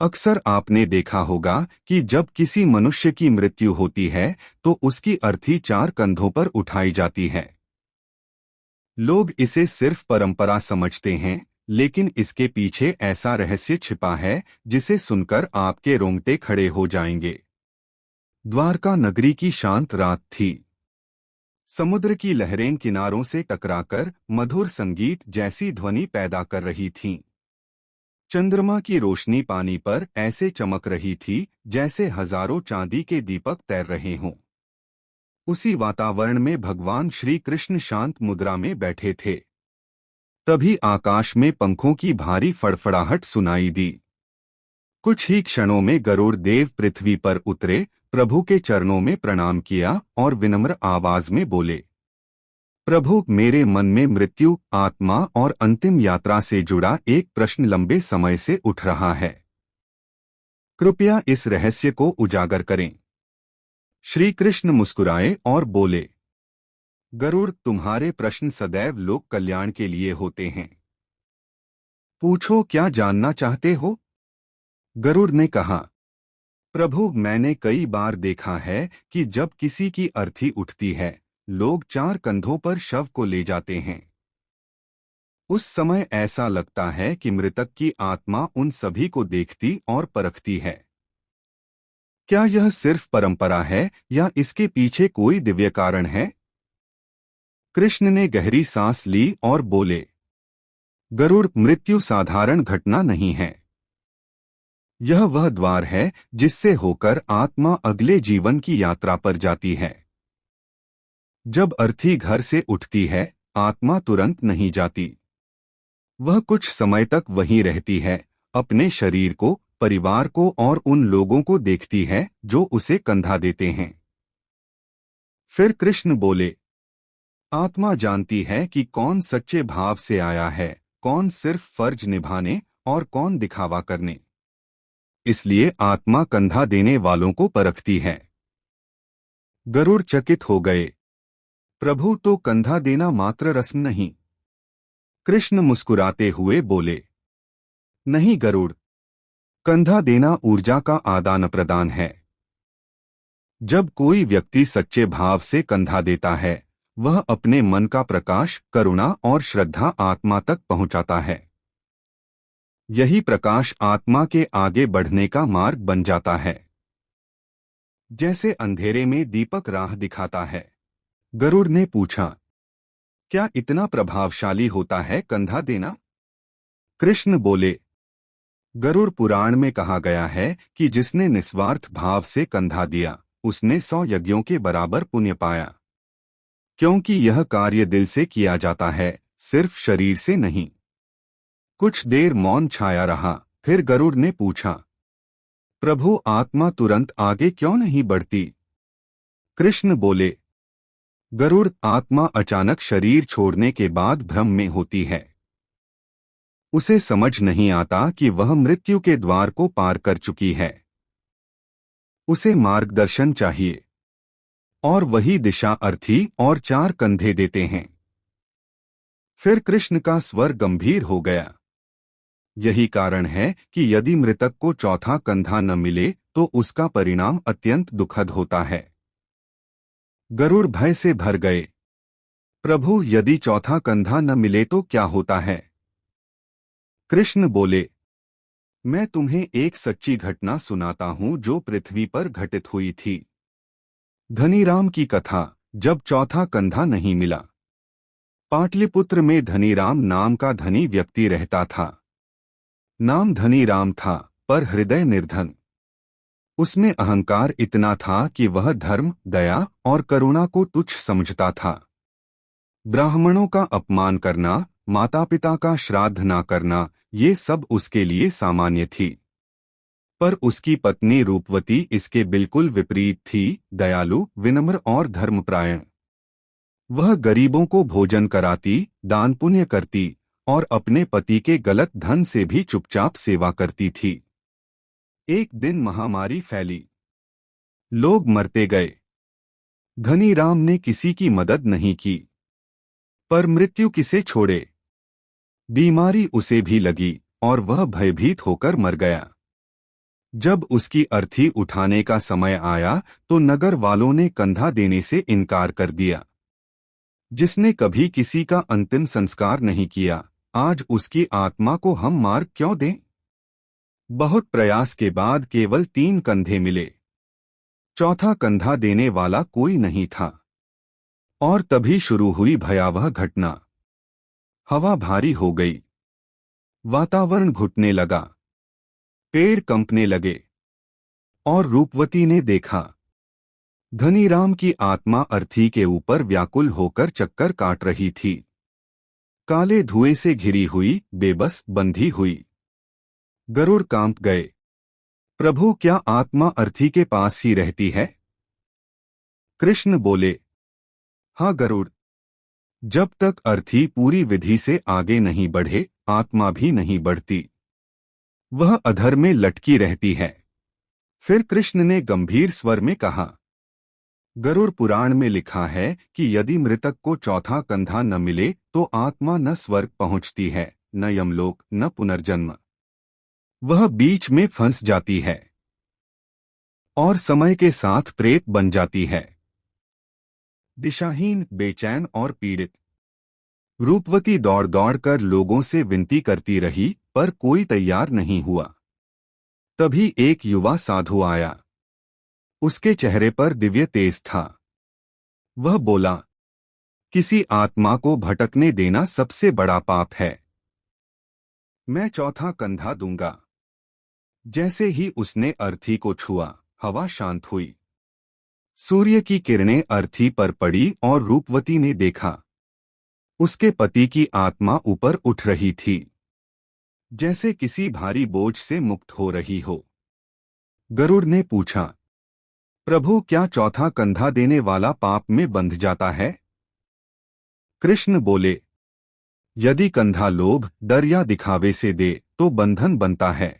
अक्सर आपने देखा होगा कि जब किसी मनुष्य की मृत्यु होती है तो उसकी अर्थी चार कंधों पर उठाई जाती है। लोग इसे सिर्फ परंपरा समझते हैं, लेकिन इसके पीछे ऐसा रहस्य छिपा है जिसे सुनकर आपके रोंगटे खड़े हो जाएंगे। द्वारका नगरी की शांत रात थी। समुद्र की लहरें किनारों से टकराकर मधुर संगीत जैसी ध्वनि पैदा कर रही थीं। चंद्रमा की रोशनी पानी पर ऐसे चमक रही थी जैसे हजारों चांदी के दीपक तैर रहे हों। उसी वातावरण में भगवान श्री कृष्ण शांत मुद्रा में बैठे थे। तभी आकाश में पंखों की भारी फड़फड़ाहट सुनाई दी। कुछ ही क्षणों में गरुड़ देव पृथ्वी पर उतरे, प्रभु के चरणों में प्रणाम किया और विनम्र आवाज में बोले, प्रभु, मेरे मन में मृत्यु, आत्मा और अंतिम यात्रा से जुड़ा एक प्रश्न लंबे समय से उठ रहा है। कृपया इस रहस्य को उजागर करें। श्री कृष्ण मुस्कुराए और बोले, गरुड़, तुम्हारे प्रश्न सदैव लोक कल्याण के लिए होते हैं। पूछो, क्या जानना चाहते हो? गरुड़ ने कहा, प्रभु, मैंने कई बार देखा है कि जब किसी की अर्थी उठती है, लोग चार कंधों पर शव को ले जाते हैं। उस समय ऐसा लगता है कि मृतक की आत्मा उन सभी को देखती और परखती है। क्या यह सिर्फ परंपरा है या इसके पीछे कोई दिव्य कारण है? कृष्ण ने गहरी सांस ली और बोले, गरुड़, मृत्यु साधारण घटना नहीं है। यह वह द्वार है जिससे होकर आत्मा अगले जीवन की यात्रा पर जाती है। जब अर्थी घर से उठती है, आत्मा तुरंत नहीं जाती। वह कुछ समय तक वहीं रहती है, अपने शरीर को, परिवार को और उन लोगों को देखती है जो उसे कंधा देते हैं। फिर कृष्ण बोले, आत्मा जानती है कि कौन सच्चे भाव से आया है, कौन सिर्फ फर्ज निभाने और कौन दिखावा करने। इसलिए आत्मा कंधा देने वालों को परखती है। गरुड़ चकित हो गए। प्रभु, तो कंधा देना मात्र रस्म नहीं? कृष्ण मुस्कुराते हुए बोले, नहीं गरुड़, कंधा देना ऊर्जा का आदान प्रदान है। जब कोई व्यक्ति सच्चे भाव से कंधा देता है, वह अपने मन का प्रकाश, करुणा और श्रद्धा आत्मा तक पहुंचाता है। यही प्रकाश आत्मा के आगे बढ़ने का मार्ग बन जाता है। जैसे अंधेरे में दीपक राह दिखाता है। गरुड़ ने पूछा, क्या इतना प्रभावशाली होता है कंधा देना? कृष्ण बोले, गरुड़ पुराण में कहा गया है कि जिसने निस्वार्थ भाव से कंधा दिया, उसने 100 यज्ञों के बराबर पुण्य पाया। क्योंकि यह कार्य दिल से किया जाता है, सिर्फ शरीर से नहीं। कुछ देर मौन छाया रहा, फिर गरुड़ ने पूछा, प्रभु, आत्मा तुरंत आगे क्यों नहीं बढ़ती? कृष्ण बोले, गरुड़, आत्मा अचानक शरीर छोड़ने के बाद भ्रम में होती है। उसे समझ नहीं आता कि वह मृत्यु के द्वार को पार कर चुकी है। उसे मार्गदर्शन चाहिए। और वही दिशा अर्थी और चार कंधे देते हैं। फिर कृष्ण का स्वर गंभीर हो गया। यही कारण है कि यदि मृतक को चौथा कंधा न मिले तो उसका परिणाम अत्यंत दुखद होता है। गरुड़ भय से भर गए। प्रभु, यदि चौथा कंधा न मिले तो क्या होता है? कृष्ण बोले, मैं तुम्हें एक सच्ची घटना सुनाता हूं जो पृथ्वी पर घटित हुई थी। धनीराम की कथा, जब चौथा कंधा नहीं मिला। पाटलिपुत्र में धनीराम नाम का धनी व्यक्ति रहता था। नाम धनीराम था, पर हृदय निर्धन। उसमें अहंकार इतना था कि वह धर्म, दया और करुणा को तुच्छ समझता था। ब्राह्मणों का अपमान करना, माता पिता का श्राद्ध न करना, ये सब उसके लिए सामान्य थी। पर उसकी पत्नी रूपवती इसके बिल्कुल विपरीत थी, दयालु, विनम्र और धर्मपरायण। वह गरीबों को भोजन कराती, दान पुण्य करती और अपने पति के गलत धन से भी चुपचाप सेवा करती थी। एक दिन महामारी फैली। लोग मरते गए। धनीराम ने किसी की मदद नहीं की। पर मृत्यु किसे छोड़े। बीमारी उसे भी लगी और वह भयभीत होकर मर गया। जब उसकी अर्थी उठाने का समय आया तो नगर वालों ने कंधा देने से इनकार कर दिया। जिसने कभी किसी का अंतिम संस्कार नहीं किया, आज उसकी आत्मा को हम मार क्यों दें? बहुत प्रयास के बाद केवल 3 कंधे मिले। चौथा कंधा देने वाला कोई नहीं था। और तभी शुरू हुई भयावह घटना। हवा भारी हो गई, वातावरण घुटने लगा, पेड़ कंपने लगे और रूपवती ने देखा धनीराम की आत्मा अर्थी के ऊपर व्याकुल होकर चक्कर काट रही थी। काले धुएं से घिरी हुई, बेबस, बंधी हुई। गरुड़ कांप गए। प्रभु, क्या आत्मा अर्थी के पास ही रहती है? कृष्ण बोले, हाँ गरुड़, जब तक अर्थी पूरी विधि से आगे नहीं बढ़े, आत्मा भी नहीं बढ़ती। वह अधर में लटकी रहती है। फिर कृष्ण ने गंभीर स्वर में कहा, गरुड़ पुराण में लिखा है कि यदि मृतक को चौथा कंधा न मिले तो आत्मा न स्वर्ग पहुंचती है, न यमलोक, न पुनर्जन्म। वह बीच में फंस जाती है और समय के साथ प्रेत बन जाती है, दिशाहीन, बेचैन और पीड़ित। रूपवती दौड़ दौड़ कर लोगों से विनती करती रही, पर कोई तैयार नहीं हुआ। तभी एक युवा साधु आया। उसके चेहरे पर दिव्य तेज था। वह बोला, किसी आत्मा को भटकने देना सबसे बड़ा पाप है। मैं चौथा कंधा दूंगा। जैसे ही उसने अर्थी को छुआ, हवा शांत हुई। सूर्य की किरणें अर्थी पर पड़ी और रूपवती ने देखा उसके पति की आत्मा ऊपर उठ रही थी, जैसे किसी भारी बोझ से मुक्त हो रही हो। गरुड़ ने पूछा, प्रभु, क्या चौथा कंधा देने वाला पाप में बंध जाता है? कृष्ण बोले, यदि कंधा लोभ, डर या दिखावे से दे तो बंधन बनता है,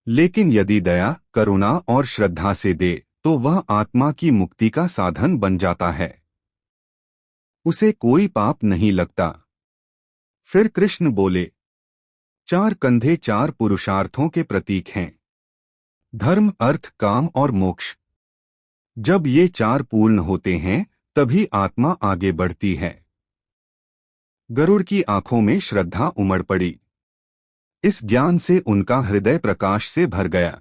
लेकिन यदि दया, करुणा और श्रद्धा से दे तो वह आत्मा की मुक्ति का साधन बन जाता है। उसे कोई पाप नहीं लगता। फिर कृष्ण बोले, 4 कंधे 4 पुरुषार्थों के प्रतीक हैं, धर्म, अर्थ, काम और मोक्ष। जब ये 4 पूर्ण होते हैं तभी आत्मा आगे बढ़ती है। गरुड़ की आंखों में श्रद्धा उमड़ पड़ी। इस ज्ञान से उनका हृदय प्रकाश से भर गया।